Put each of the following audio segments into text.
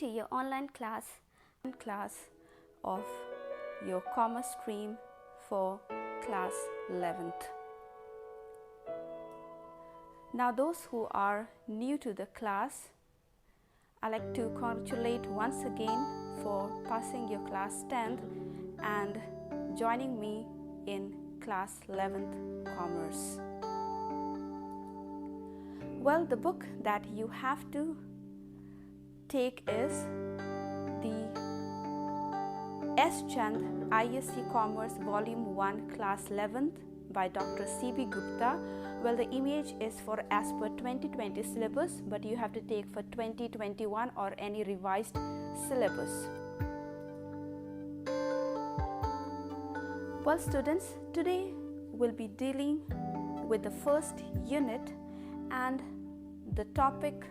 to your online class of your commerce stream for class 11th. Now those who are new to the class, I'd like to congratulate once again for passing your class 10th and joining me in class 11th commerce. Well, the book that you have to take is the S. Chand ISC Commerce Volume 1 Class 11th by Dr. C.B. Gupta. Well, the image is for as per 2020 syllabus, but you have to take for 2021 or any revised syllabus. Well, students, today we'll be dealing with the first unit, and the topic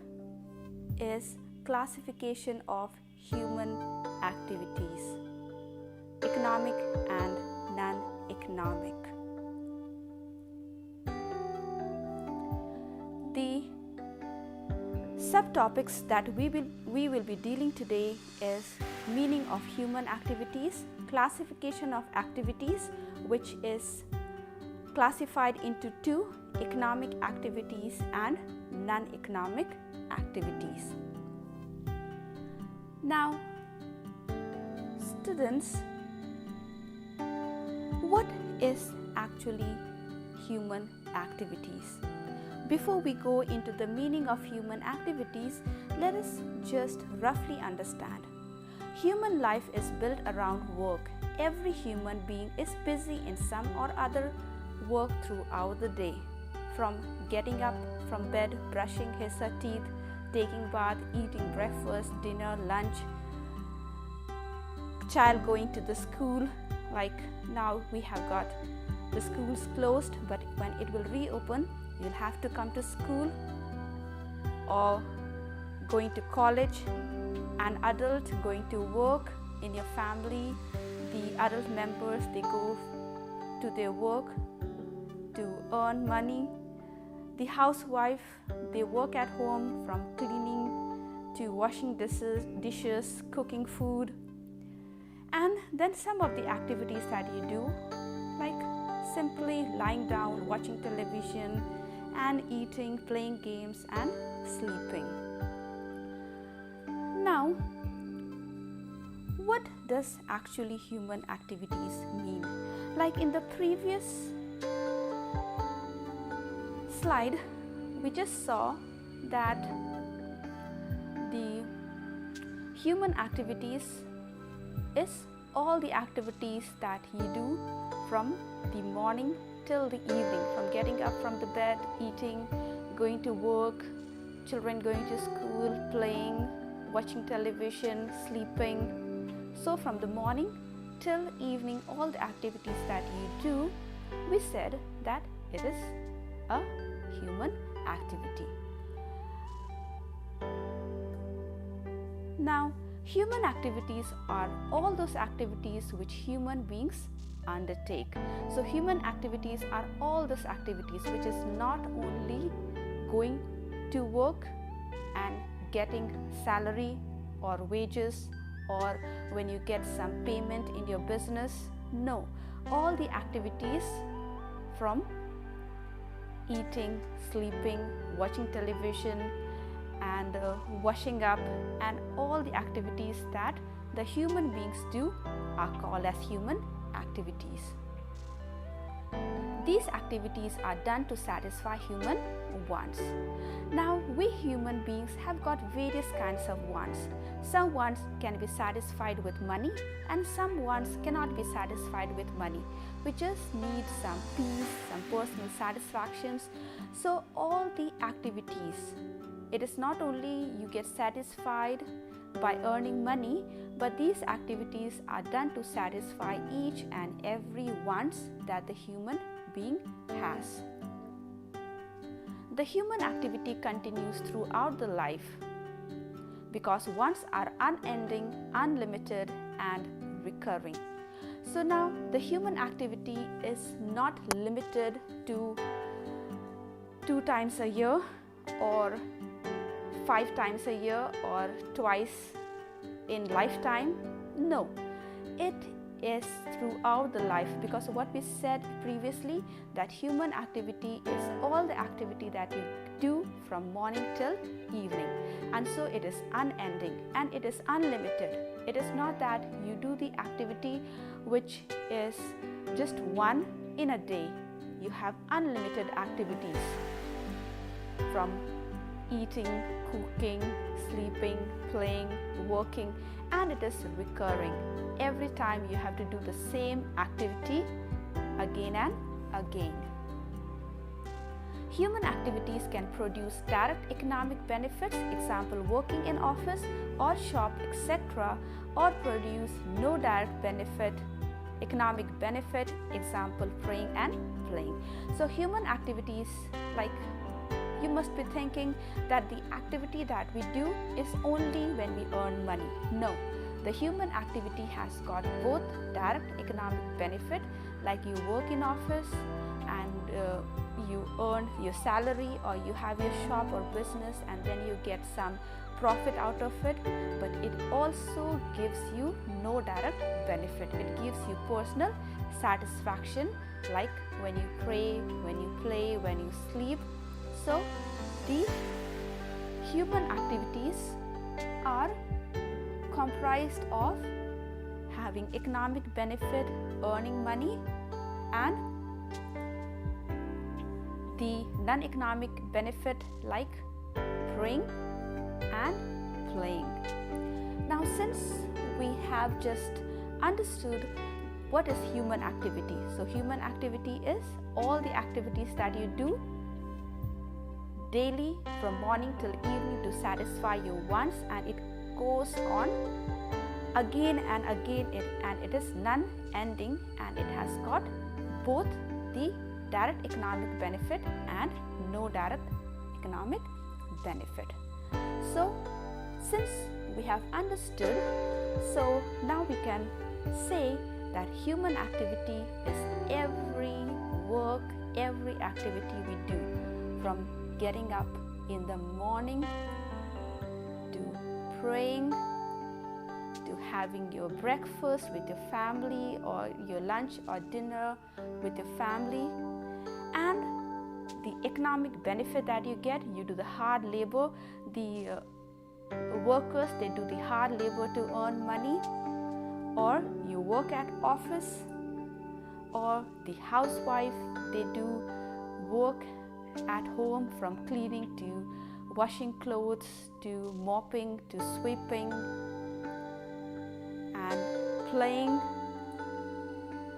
is classification of human activities, economic and non-economic. The subtopics that we will be dealing today is meaning of human activities, classification of activities, which is classified into two: economic activities and non-economic activities. Now, students, what is actually human activities? Before we go into the meaning of human activities, let us just roughly understand. Human life is built around work. Every human being is busy in some or other work throughout the day, from getting up from bed, brushing his or her teeth, taking bath, eating breakfast, dinner, lunch, child going to the school. Like now we have got the schools closed, but when it will reopen, you'll have to come to school, or going to college, an adult going to work in your family. The adult members, they go to their work to earn money. The housewife, they work at home, from cleaning to washing dishes, cooking food. And then some of the activities that you do, like simply lying down, watching television and eating, playing games and sleeping. Now, what does actually human activities mean? Like in the previous slide, we just saw that the human activities is all the activities that you do from the morning till the evening, from getting up from the bed, eating, going to work, children going to school, playing, watching television, sleeping. So from the morning till evening, all the activities that you do, we said that it is a human activity. Now, human activities are all those activities which human beings undertake. So human activities are all those activities which is not only going to work and getting salary or wages, or when you get some payment in your business. No, all the activities from eating, sleeping, watching television and washing up, and all the activities that the human beings do are called as human activities. These activities are done to satisfy human wants. Now, we human beings have got various kinds of wants. Some wants can be satisfied with money, and some wants cannot be satisfied with money. We just need some peace, some personal satisfactions. So all the activities, it is not only you get satisfied by earning money, but these activities are done to satisfy each and every wants that the human being has. The human activity continues throughout the life because wants are unending, unlimited and recurring. So now the human activity is not limited to 2 times a year or 5 times a year or twice in lifetime? No, it is throughout the life, because what we said previously, that human activity is all the activity that you do from morning till evening, and so it is unending and it is unlimited. It is not that you do the activity which is just one in a day. You have unlimited activities, from eating, cooking, sleeping, playing, working, and it is recurring. Every time you have to do the same activity again and again. Human activities can produce direct economic benefits, example working in office or shop, etc., or produce no direct benefit, economic benefit, example praying and playing. So human activities, like, you must be thinking that the activity that we do is only when we earn money. No, the human activity has got both direct economic benefit, like you work in office and you earn your salary, or you have your shop or business and then you get some profit out of it, but it also gives you no direct benefit. It gives you personal satisfaction, like when you pray, when you play, when you sleep. So these human activities are comprised of having economic benefit, earning money, and the non-economic benefit like praying and playing. Now, since we have just understood what is human activity, so human activity is all the activities that you do daily from morning till evening to satisfy your wants, and it goes on again and again, and it is non-ending, and it has got both the direct economic benefit and no direct economic benefit. So since we have understood, so now we can say that human activity is every work, every activity we do, from getting up in the morning to praying, to having your breakfast with your family, or your lunch or dinner with your family, and the economic benefit that you get. You do the hard labor, the workers, they do the hard labor to earn money, or you work at office, or the housewife, they do work at home, from cleaning to washing clothes to mopping to sweeping and playing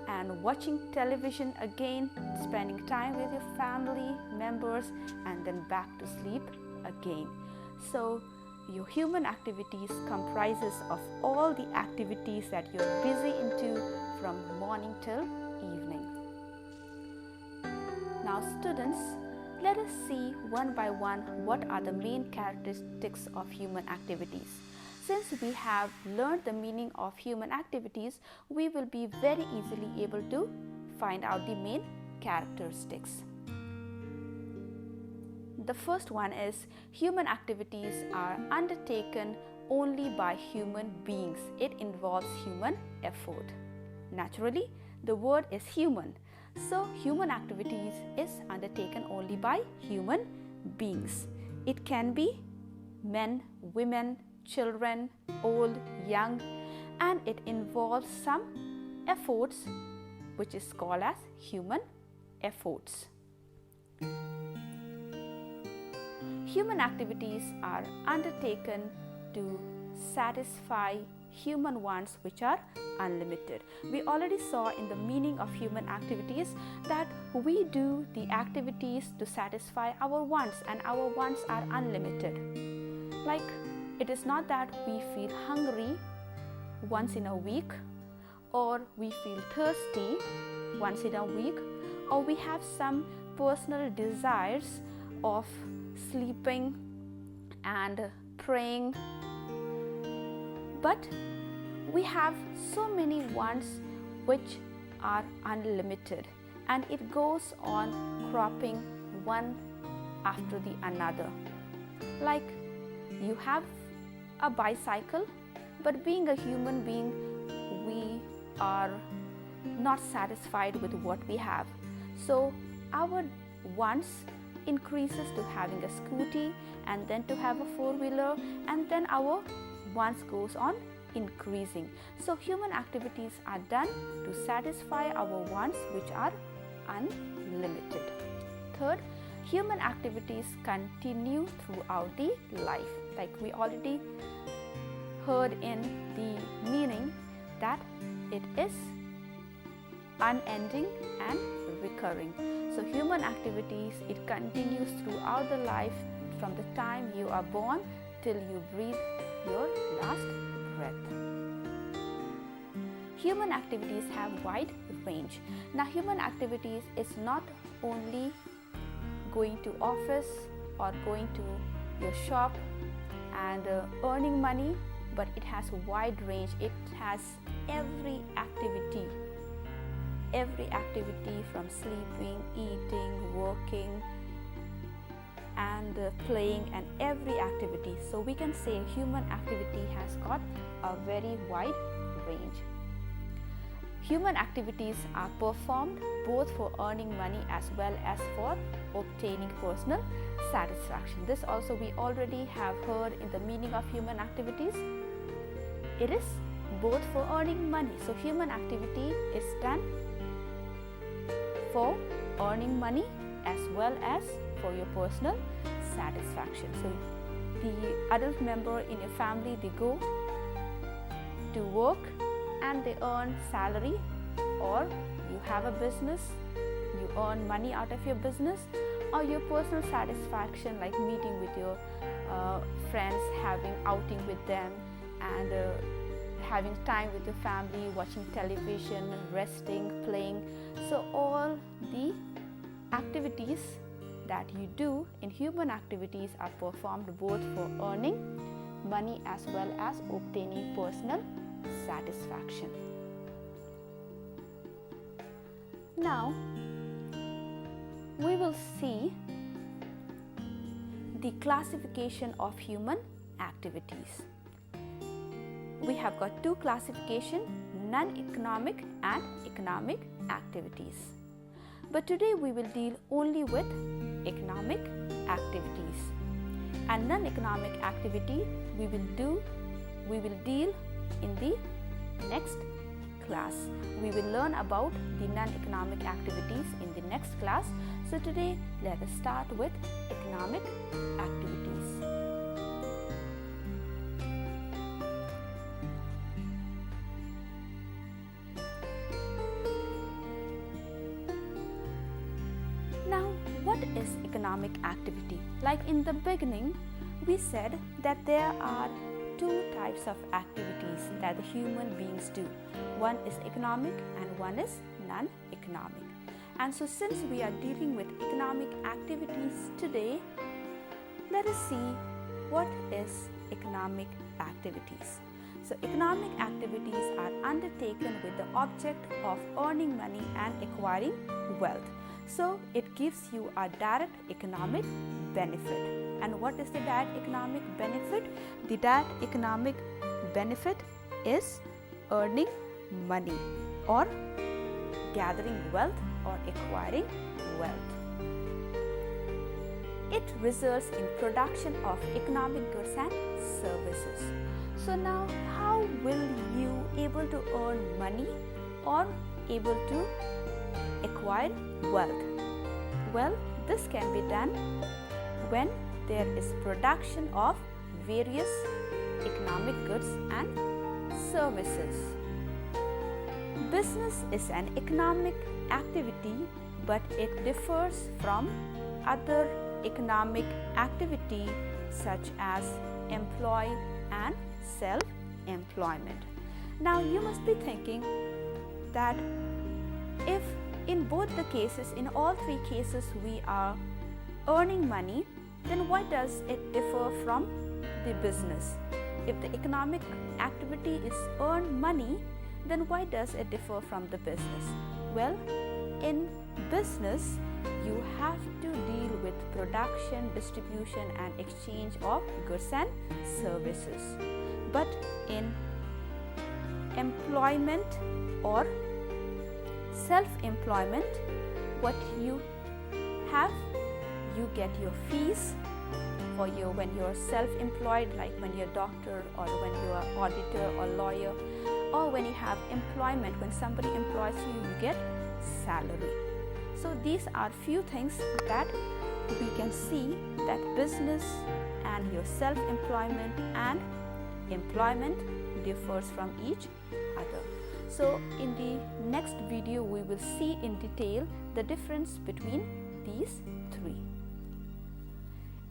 and watching television again, spending time with your family members, and then back to sleep again. So your human activities comprises of all the activities that you're busy into from morning till evening. Now students, let us see one by one what are the main characteristics of human activities. Since we have learned the meaning of human activities, we will be very easily able to find out the main characteristics. The first one is human activities are undertaken only by human beings. It involves human effort. Naturally, the word is human. So human activities is undertaken only by human beings. It can be men, women, children, old, young, and it involves some efforts which is called as human efforts. Human activities are undertaken to satisfy human wants which are unlimited. We already saw in the meaning of human activities that we do the activities to satisfy our wants, and our wants are unlimited. Like, it is not that we feel hungry once in a week, or we feel thirsty once in a week, or we have some personal desires of sleeping and praying, but we have so many wants which are unlimited, and it goes on cropping one after the another. Like, you have a bicycle, But being a human being, we are not satisfied with what we have. So our wants increases to having a scooty, and then to have a four-wheeler, and then our wants goes on increasing. So human activities are done to satisfy our wants, which are unlimited. Third, human activities continue throughout the life. Like we already heard in the meaning that it is unending and recurring. So human activities, it continues throughout the life, from the time you are born till you breathe your last breath. Human activities have wide range. Now human activities is not only going to office or going to your shop and earning money, but it has a wide range. It has every activity from sleeping, eating, working, and playing, and every activity. So we can say human activity has got a very wide range. Human activities are performed both for earning money as well as for obtaining personal satisfaction. This also we already have heard in the meaning of human activities. It is both for earning money. So human activity is done for earning money as well as for your personal satisfaction. So the adult member in your family, they go to work and they earn salary, or you have a business, you earn money out of your business, or your personal satisfaction like meeting with your friends, having outing with them, and having time with your family, watching television, resting, playing. So all the activities that you do in human activities are performed both for earning money as well as obtaining personal satisfaction. Now we will see the classification of human activities. We have got two classifications, non-economic and economic activities. But today we will deal only with economic activities, and non-economic activity we will deal in the next class. We will learn about the non-economic activities in the next class. So today let us start with economic activities. Now, what is economic activity? Like in the beginning, we said that there are two types of activities that the human beings do. One is economic and one is non-economic. And so since we are dealing with economic activities today, let us see what is economic activities. So economic activities are undertaken with the object of earning money and acquiring wealth. So it gives you a direct economic benefit. And what is the direct economic benefit? The direct economic benefit is earning money or gathering wealth or acquiring wealth. It results in production of economic goods and services. So now how will you able to earn money or able to acquire wealth? Well, this can be done when there is production of various economic goods and services. Business is an economic activity, but it differs from other economic activity such as employee and self-employment. Now you must be thinking that if in both the cases, in all three cases, we are earning money, then why does it differ from the business? If the economic activity is earn money, then why does it differ from the business? Well, in business, you have to deal with production, distribution and exchange of goods and services. But in employment or self-employment, what you have, you get your fees for when you're self-employed, like when you're a doctor or when you are auditor or lawyer, or when you have employment, when somebody employs you, you get salary. So these are few things that we can see that business and your self-employment and employment differs from each other. So in the next video we will see in detail the difference between these three.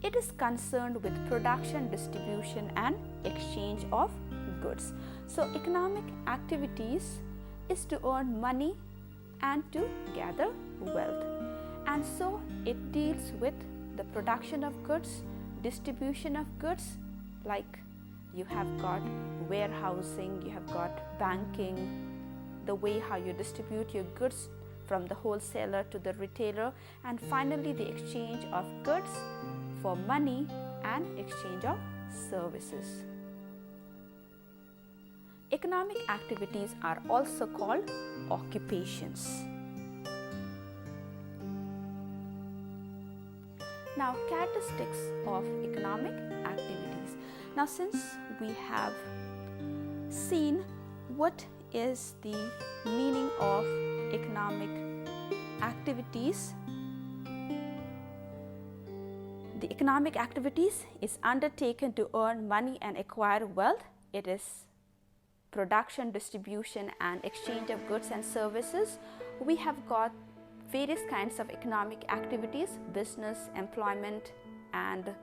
It is concerned with production, distribution and exchange of goods. So economic activities is to earn money and to gather wealth. And so it deals with the production of goods, distribution of goods, like you have got warehousing, you have got banking, the way how you distribute your goods from the wholesaler to the retailer, and finally the exchange of goods for money and exchange of services. Economic activities are also called occupations. Now, characteristics of economic activities. Now, since we have seen what is the meaning of economic activities, the economic activities is undertaken to earn money and acquire wealth. It is production, distribution and exchange of goods and services. We have got various kinds of economic activities: business, employment and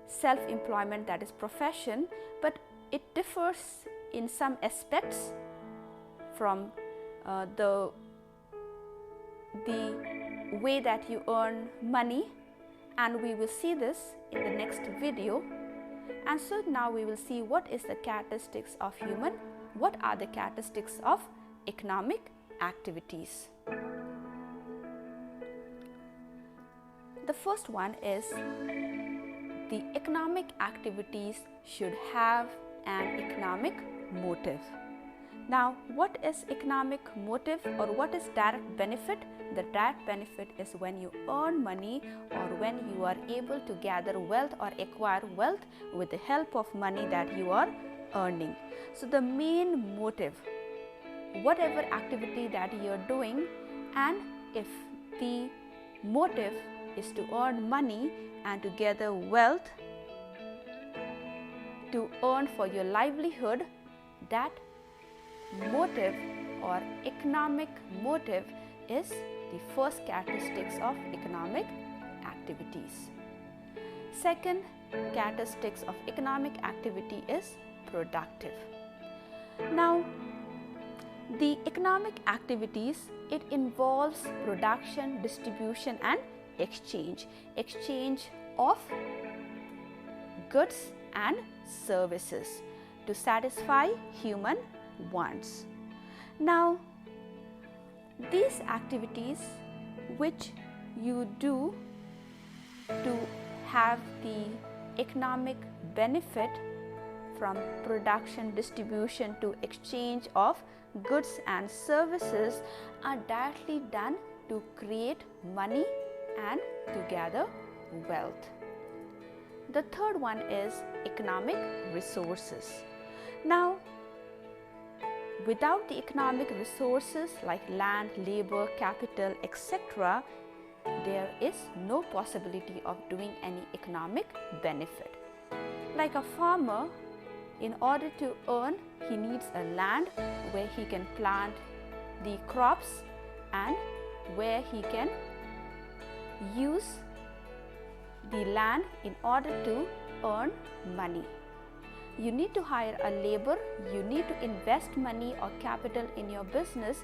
self-employment, that is profession, but it differs in some aspects from the way that you earn money, and we will see this in the next video. And so now we will see what is the characteristics of human, what are the characteristics of economic activities. The first one is the economic activities should have an economic motive. Now, what is economic motive or what is direct benefit? The direct benefit is when you earn money or when you are able to gather wealth or acquire wealth with the help of money that you are earning. So the main motive, whatever activity that you are doing, and if the motive is to earn money and to gather wealth to earn for your livelihood, that motive or economic motive is the first characteristics of economic activities. Second characteristics of economic activity is productive. Now, the economic activities, it involves production, distribution and exchange of goods and services to satisfy human wants. Now, these activities which you do to have the economic benefit from production, distribution to exchange of goods and services are directly done to create money and to gather wealth. The third one is economic resources. Now, without the economic resources like land, labor, capital, etc., there is no possibility of doing any economic benefit. Like a farmer, in order to earn, he needs a land where he can plant the crops and where he can use the land in order to earn money. You need to hire a labor, you need to invest money or capital in your business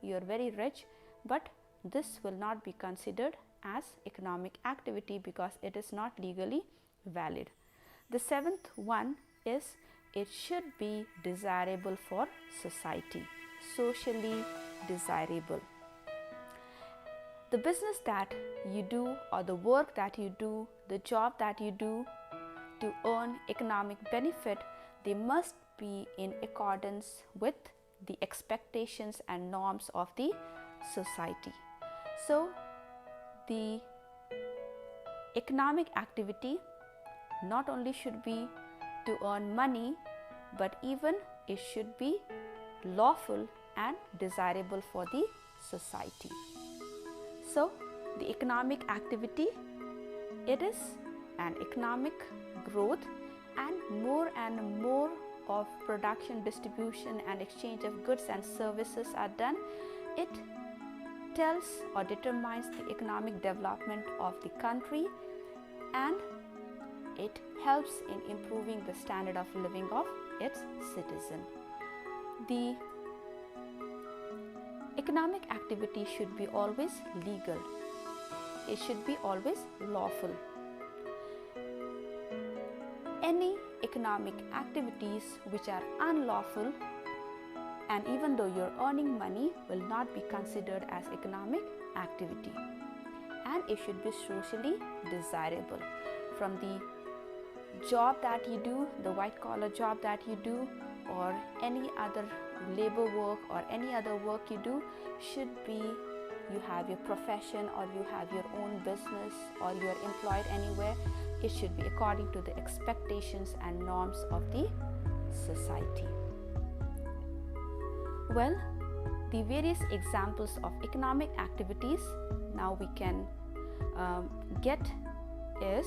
you are very rich, but this will not be considered as economic activity because it is not legally valid. The seventh one is it should be desirable for society, socially desirable. The business that you do or the work that you do, the job that you do to earn economic benefit, they must be in accordance with the expectations and norms of the society. So, the economic activity not only should be to earn money, but even it should be lawful and desirable for the society. So, the economic activity, it is an economic growth, and more of production, distribution and exchange of goods and services are done. It tells or determines the economic development of the country, and it helps in improving the standard of living of its citizen. The economic activity should be always legal. It should be always lawful. Any economic activities which are unlawful, and even though you're earning money, will not be considered as economic activity, and it should be socially desirable. From the job that you do, the white collar job that you do, or any other labor work or any other work you do, should be you have your profession or you have your own business or you are employed anywhere, it should be according to the expectations and norms of the society. Well, the various examples of economic activities now we can get is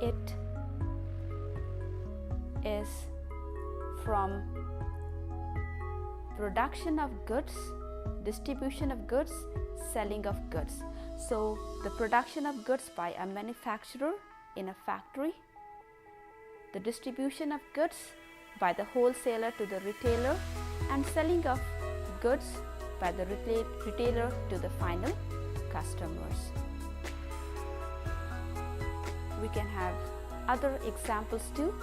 it is from production of goods, distribution of goods, selling of goods. So, the production of goods by a manufacturer in a factory, the distribution of goods by the wholesaler to the retailer, and selling of goods by the retailer to the final customers. We can have other examples too.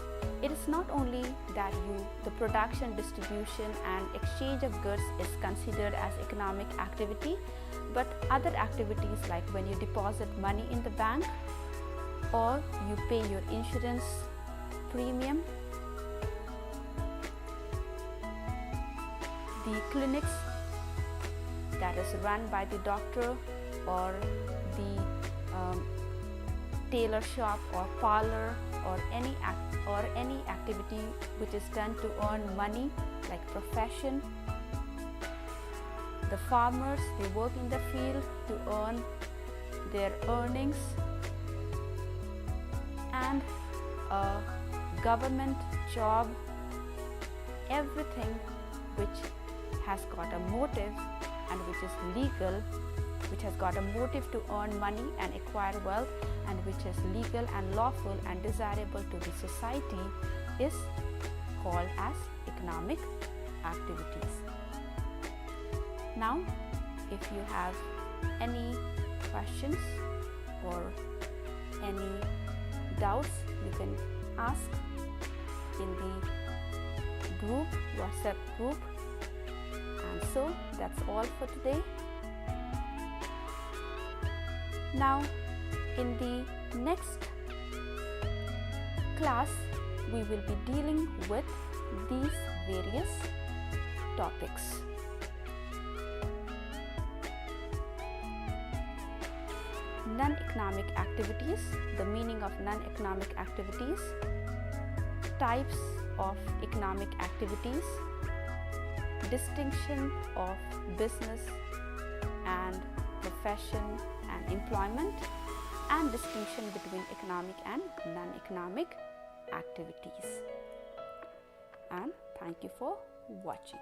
It is not only that the production, distribution and exchange of goods is considered as economic activity, but other activities like when you deposit money in the bank or you pay your insurance premium, the clinics that is run by the doctor, or the tailor shop or parlor, or any activity which is done to earn money like profession. The farmers, they work in the field to earn their earnings, and a government job, everything which has got a motive and which is legal, which has got a motive to earn money and acquire wealth, and which is legal and lawful and desirable to the society, is called as economic activities. Now, if you have any questions or any doubts, you can ask in the group, WhatsApp group. And so that's all for today. Now, in the next class, we will be dealing with these various topics. Non-economic activities, the meaning of non-economic activities, types of economic activities, distinction of business and profession and employment, and distinction between economic and non-economic activities. And thank you for watching.